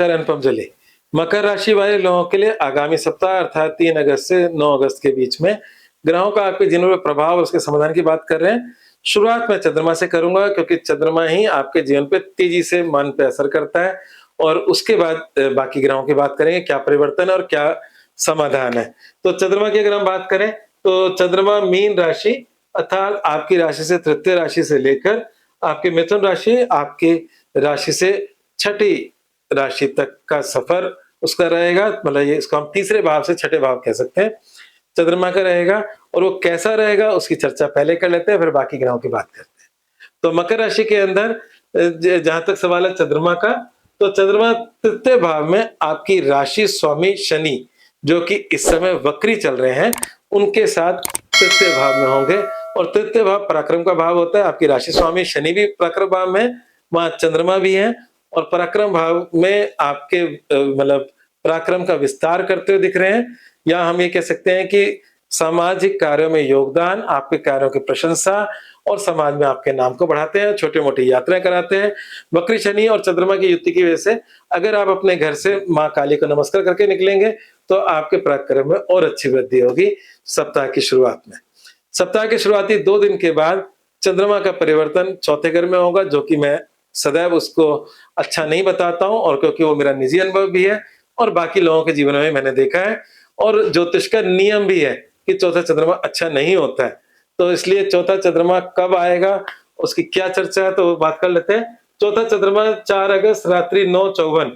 अनुपम जली। मकर राशि वाले लोगों के लिए आगामी सप्ताह अर्थात 3 अगस्त से 9 अगस्त के बीच में ग्रहों का आपके जीवन में प्रभाव और उसके समाधान की बात कर रहे हैं। शुरुआत मैं चंद्रमा से करूंगा क्योंकि चंद्रमा ही आपके जीवन पे तेजी से मन पे असर करता है और उसके बाद बाकी ग्रहों की बात करेंगे, क्या परिवर्तन है और क्या समाधान है। तो चंद्रमा की अगर हम बात करें तो चंद्रमा मीन राशि अर्थात आपकी राशि से तृतीय राशि से लेकर आपके मिथुन राशि, आपकी राशि से छठी राशि तक का सफर उसका रहेगा। मतलब ये इसको हम तीसरे भाव से छठे भाव कह सकते हैं, चंद्रमा का रहेगा। और वो कैसा रहेगा उसकी चर्चा पहले कर लेते हैं, फिर बाकी ग्रहों की बात करते हैं। तो मकर राशि के अंदर जहां तक सवाल है चंद्रमा का, तो चंद्रमा तृतीय भाव में आपकी राशि स्वामी शनि, जो कि इस समय वक्री चल रहे हैं, उनके साथ तृतीय भाव में होंगे। और तृतीय भाव पराक्रम का भाव होता है। आपकी राशि स्वामी शनि भी पराक्रम भाव में, वहां चंद्रमा भी है और पराक्रम भाव में आपके मतलब पराक्रम का विस्तार करते हुए दिख रहे हैं। या हम ये कह सकते हैं कि सामाजिक कार्यों में योगदान, आपके कार्यों की प्रशंसा और समाज में आपके नाम को बढ़ाते हैं, छोटी-मोटी यात्राएं कराते हैं। वक्री शनि और चंद्रमा की युति की वजह से अगर आप अपने घर से माँ काली को नमस्कार करके निकलेंगे तो आपके पराक्रम में और अच्छी वृद्धि होगी सप्ताह की शुरुआत में। सप्ताह के शुरुआती 2 दिन के बाद चंद्रमा का परिवर्तन चौथे घर में होगा, जो कि मैं सदैव उसको अच्छा नहीं बताता हूं और क्योंकि वो मेरा निजी अनुभव भी है और बाकी लोगों के जीवन में मैंने देखा है और ज्योतिष का नियम भी है कि चौथा चंद्रमा अच्छा नहीं होता है। तो इसलिए चौथा चंद्रमा कब आएगा, उसकी क्या चर्चा है, तो वो बात कर लेते हैं। चौथा चंद्रमा 4 अगस्त रात्रि 9:54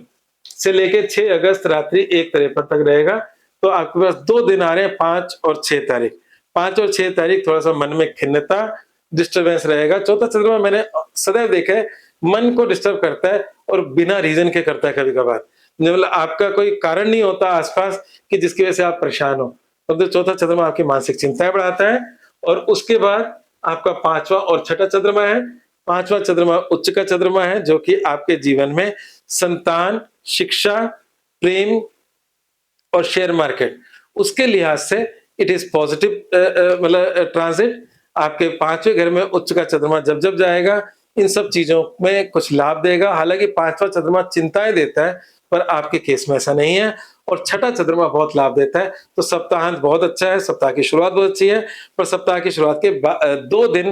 से लेके 6 अगस्त रात्रि 1:53 तक रहेगा। तो आपके पास 2 दिन आ रहे हैं, 5 और 6 तारीख। 5 और 6 तारीख थोड़ा सा मन में खिन्नता, डिस्टर्बेंस रहेगा। चौथा चंद्रमा मैंने सदैव देखा है मन को डिस्टर्ब करता है और बिना रीजन के करता है कभी-कभार। मतलब आपका कोई कारण नहीं होता आसपास कि जिसकी वजह से आप परेशान हो। तो चौथा चंद्रमा आपकी मानसिक चिंताएं बढ़ाता है। और उसके बाद आपका 5वां और छठा चंद्रमा है। 5वां चंद्रमा उच्च का चंद्रमा है, जो कि आपके जीवन में संतान, शिक्षा, प्रेम और शेयर मार्केट, उसके लिहाज से इट इज पॉजिटिव मतलब ट्रांजिट। आपके 5वें घर में उच्च का चंद्रमा जब जब जाएगा इन सब चीजों में कुछ लाभ देगा। हालांकि 5वां चंद्रमा चिंताएं देता है, पर आपके केस में ऐसा नहीं है। और छठा चंद्रमा बहुत लाभ देता है। तो सप्ताहांत बहुत अच्छा है, सप्ताह की शुरुआत बहुत अच्छी है, पर सप्ताह की शुरुआत के 2 दिन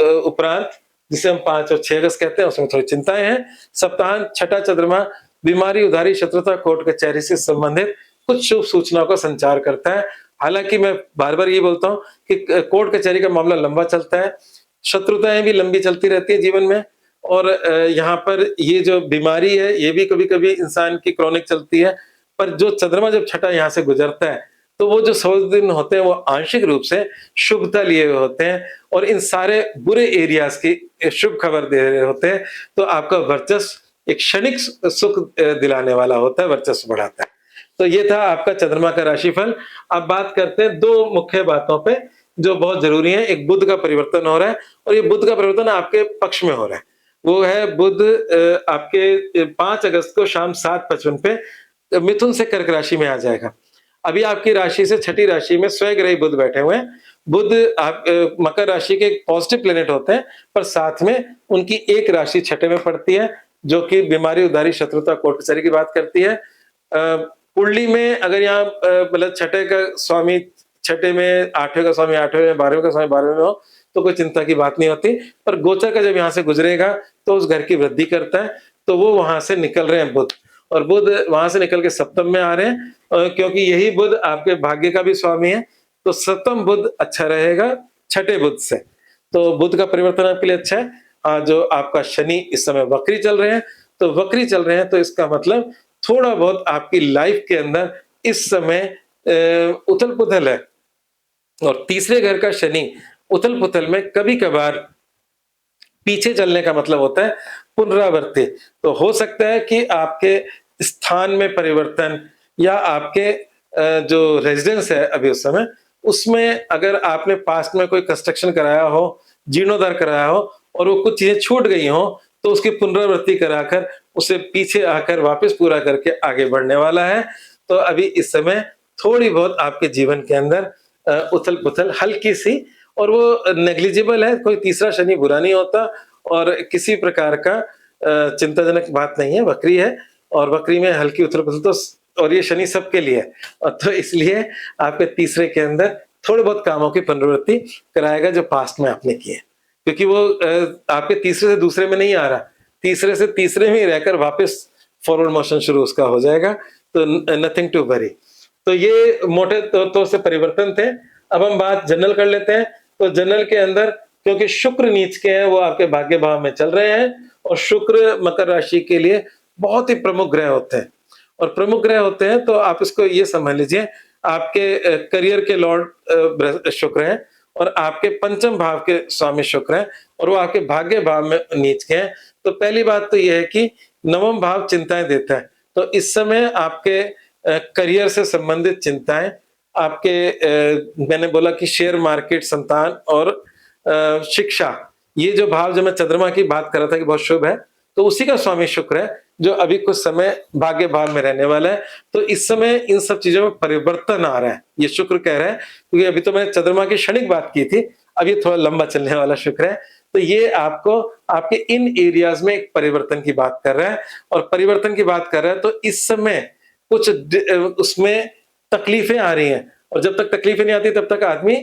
उपरांत, जिसे हम 5 और 6 अगस्त कहते हैं, उसमें थोड़ी चिंताएं हैं। सप्ताहांत छठा चंद्रमा बीमारी, उधारी, शत्रुता, कोर्ट कचहरी से संबंधित कुछ शुभ सूचनाओं का संचार करता है। हालांकि मैं बार-बार ये बोलता हूं कि कोर्ट कचहरी का मामला लंबा चलता है, शत्रुताएं भी लंबी चलती रहती है जीवन में। और यहाँ पर ये जो बीमारी है ये भी कभी-कभी इंसान की क्रॉनिक चलती है। पर जो चंद्रमा जब छठा यहाँ से गुजरता है तो वो जो 100 दिन होते हैं वो आंशिक रूप से शुभता लिए हुए होते हैं और इन सारे बुरे एरियाज की शुभ खबर दे रहे होते हैं। तो आपका वर्चस्व एक क्षणिक सुख दिलाने वाला होता है, वर्चस्व बढ़ाता है। तो ये था आपका चंद्रमा का राशिफल। अब बात करते हैं 2 मुख्य बातों पे जो बहुत जरूरी है। एक बुध का परिवर्तन हो रहा है और ये बुध का परिवर्तन आपके पक्ष में हो रहा है। वो है बुध आपके 5 अगस्त को शाम 7:55 पे मिथुन से कर्क राशि में आ जाएगा। अभी आपकी राशि से छठी राशि में स्वग्रही बुध बैठे हुए हैं। बुध आप मकर राशि के पॉजिटिव प्लेनेट होते हैं, पर साथ में उनकी एक राशि छठे में पड़ती है, जो कि बीमारी, उधारी, शत्रुता, कोर्ट कचहरी की बात करती है। कुंडली में अगर यहाँ मतलब छठे का स्वामी छठे में, 8वें का स्वामी 8वें में, 12वें का स्वामी 12वें में हो तो कोई चिंता की बात नहीं होती। पर गोचर का जब यहाँ से गुजरेगा तो उस घर की वृद्धि करता है। तो वो वहां से निकल रहे हैं बुध, और बुध वहां से निकल के सप्तम में आ रहे हैं, क्योंकि यही बुध आपके भाग्य का भी स्वामी है। तो सप्तम बुध अच्छा रहेगा छठे बुध से। तो बुध का परिवर्तन आपके लिए अच्छा है। जो आपका शनि इस समय वक्री चल रहे हैं, तो वक्री चल रहे हैं तो इसका मतलब थोड़ा बहुत आपकी लाइफ के अंदर इस समय उथल पुथल है। और तीसरे घर का शनि उथल पुथल में कभी कभार पीछे चलने का मतलब होता है पुनरावृत्ति। तो हो सकता है कि आपके स्थान में परिवर्तन या आपके जो रेजिडेंस है अभी उस समय, उसमें अगर आपने पास्ट में कोई कंस्ट्रक्शन कराया हो, जीर्णोद्धार कराया हो और वो कुछ चीजें छूट गई हो, तो उसकी पुनरावृत्ति कराकर उसे पीछे आकर वापस पूरा करके आगे बढ़ने वाला है। तो अभी इस समय थोड़ी बहुत आपके जीवन के अंदर उथल पुथल हल्की सी, और वो नेग्लिजिबल है। कोई तीसरा शनि बुरा नहीं होता और किसी प्रकार का चिंताजनक बात नहीं है, वक्री है। और वक्री में हल्की उथल-पुथल तो और ये शनि सबके लिए है। तो इसलिए आपके तीसरे के अंदर थोड़े बहुत कामों की पुनरावृत्ति कराएगा जो पास्ट में आपने किए। क्योंकि वो आपके तीसरे से दूसरे में नहीं आ रहा, तीसरे से तीसरे में ही रहकर वापस फॉरवर्ड मोशन शुरू उसका हो जाएगा, तो नथिंग टू वरी। तो ये मोटे तौर से परिवर्तन थे। अब हम बात जनरल कर लेते हैं। तो जनरल के अंदर क्योंकि शुक्र नीच के हैं, वो आपके भाग्य भाव में चल रहे हैं और शुक्र मकर राशि के लिए बहुत ही प्रमुख ग्रह होते हैं और प्रमुख ग्रह होते हैं तो आप इसको ये समझ लीजिए आपके करियर के लॉर्ड शुक्र हैं और आपके पंचम भाव के स्वामी शुक्र हैं और वो आपके भाग्य भाव में नीच के हैं। तो पहली बात तो ये है कि नवम भाव चिंताएं देता है, तो इस समय आपके करियर से संबंधित चिंताएं, आपके मैंने बोला कि शेयर मार्केट, संतान और शिक्षा, ये जो भाव जो मैं चंद्रमा की बात कर रहा था कि बहुत शुभ है, तो उसी का स्वामी शुक्र है जो अभी कुछ समय भाग्य भाव में रहने वाला है। तो इस समय इन सब चीजों में परिवर्तन आ रहा है, ये शुक्र कह रहा है, क्योंकि अभी तो मैंने चंद्रमा की क्षणिक बात की थी, अब ये थोड़ा लंबा चलने वाला शुक्र है। तो ये आपको आपके इन एरियाज में एक परिवर्तन की बात कर रहा है और परिवर्तन की बात कर रहा है तो इस समय कुछ उसमें तकलीफें आ रही हैं और जब तक तकलीफें नहीं आती तब तक आदमी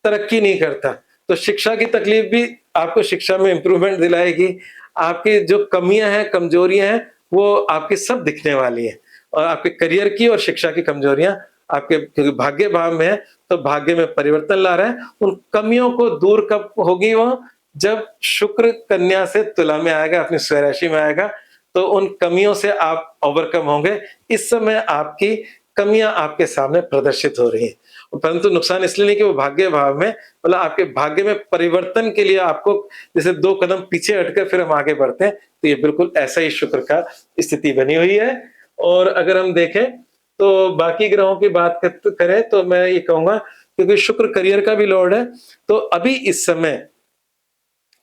तरक्की नहीं करता। तो शिक्षा की तकलीफ भी आपको शिक्षा में इंप्रूवमेंट दिलाएगी, आपकी जो कमियां हैं, कमजोरियां हैं, वो आपकी सब दिखने वाली हैं और आपके करियर की और शिक्षा की कमजोरियां आपके क्योंकि भाग्य भाव में है, तो भाग्य में परिवर्तन ला रहा है। उन कमियों को दूर कब होगी वो, जब शुक्र कन्या से तुला में आएगा, अपनी स्वराशि में आएगा, तो उन कमियों से आप ओवरकम होंगे। इस समय आपकी कमियां आपके सामने प्रदर्शित हो रही हैं, परंतु नुकसान इसलिए नहीं कि वो भाग्य भाव में, मतलब आपके भाग्य में परिवर्तन के लिए आपको जैसे 2 कदम पीछे हटकर फिर हम आगे बढ़ते हैं, तो ये बिल्कुल ऐसा ही शुक्र का स्थिति बनी हुई है। और अगर हम देखें तो बाकी ग्रहों की बात करें तो मैं ये कहूंगा क्योंकि शुक्र करियर का भी लॉर्ड है, तो अभी इस समय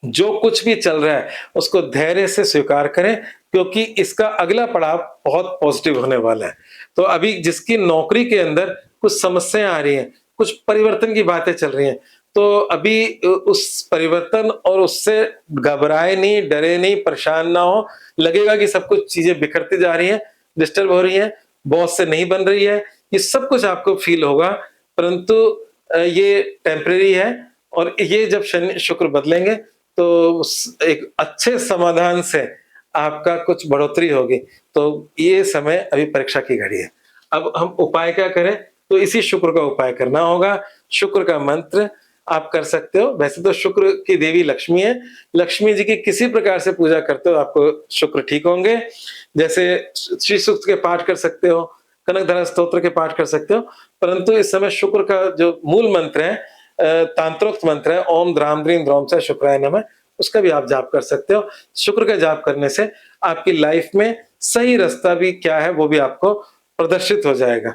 जो कुछ भी चल रहा है उसको धैर्य से स्वीकार करें क्योंकि इसका अगला पड़ाव बहुत पॉजिटिव होने वाला है। तो अभी जिसकी नौकरी के अंदर कुछ समस्याएं आ रही हैं, कुछ परिवर्तन की बातें चल रही हैं, तो अभी उस परिवर्तन और उससे घबराए नहीं, डरे नहीं, परेशान ना हो। लगेगा कि सब कुछ चीजें बिखरती जा रही हैं, डिस्टर्ब हो रही हैं, बॉस से नहीं बन रही है, ये सब कुछ आपको फील होगा, परंतु ये टेम्परेरी है और ये जब शनि शुक्र बदलेंगे तो एक अच्छे समाधान से आपका कुछ बढ़ोतरी होगी। तो ये समय अभी परीक्षा की घड़ी है। अब हम उपाय क्या करें? तो इसी शुक्र का उपाय करना होगा। शुक्र का मंत्र आप कर सकते हो। वैसे तो शुक्र की देवी लक्ष्मी है। लक्ष्मी जी की किसी प्रकार से पूजा करते हो आपको शुक्र ठीक होंगे। जैसे श्री सूक्त के पाठ कर सकते हो, कनकधारा स्तोत्र के पाठ कर सकते हो। परंतु इस समय शुक्र का जो मूल मंत्र है, तांत्रोक्त मंत्र है, ओम द्राम द्रीम द्रौम च शुक्राय नमः, उसका भी आप जाप कर सकते हो। शुक्र का जाप करने से आपकी लाइफ में सही रास्ता भी क्या है वो भी आपको प्रदर्शित हो जाएगा।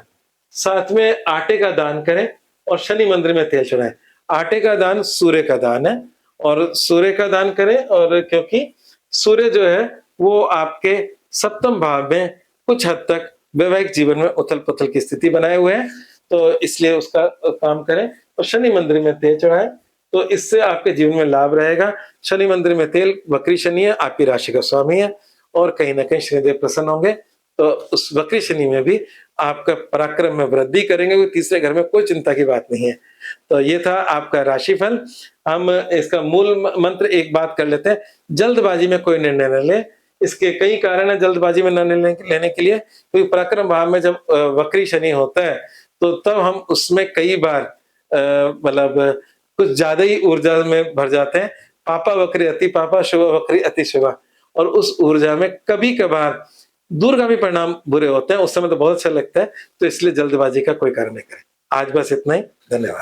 साथ में आटे का दान करें और शनि मंदिर में तेल चढ़ाएं। आटे का दान सूर्य का दान है और सूर्य का दान करें, और क्योंकि सूर्य जो है वो आपके सप्तम भाव में कुछ हद तक वैवाहिक जीवन में उथल-पुथल की स्थिति बनाए हुए हैं, तो इसलिए उसका काम करें और शनि मंदिर में तेल चढ़ाएं, तो इससे आपके जीवन में लाभ रहेगा। शनि मंदिर में तेल, वक्री शनि है, आपकी राशि का स्वामी है और कहीं न कहीं शनिदेव प्रसन्न होंगे, तो उस वक्री शनि में भी आपका पराक्रम में वृद्धि करेंगे, क्योंकि तीसरे घर में कोई चिंता की बात नहीं है। तो ये था आपका राशिफल। हम इसका मूल मंत्र एक बात कर लेते हैं, जल्दबाजी में कोई निर्णय न लें। इसके कई कारण हैं जल्दबाजी में निर्णय लेने के लिए, क्योंकि पराक्रम भाव में जब वक्री शनि होता है, तो तब हम उसमें कई बार मतलब कुछ ज्यादा ही ऊर्जा में भर जाते हैं। पापा वक्री अति पापा, शुभ वक्री अति शुभ, और उस ऊर्जा में कभी-कभार दूरगामी परिणाम बुरे होते हैं। उस समय तो बहुत अच्छा लगता है, तो इसलिए जल्दबाजी का कोई कारण नहीं करें। आज बस इतना ही। धन्यवाद।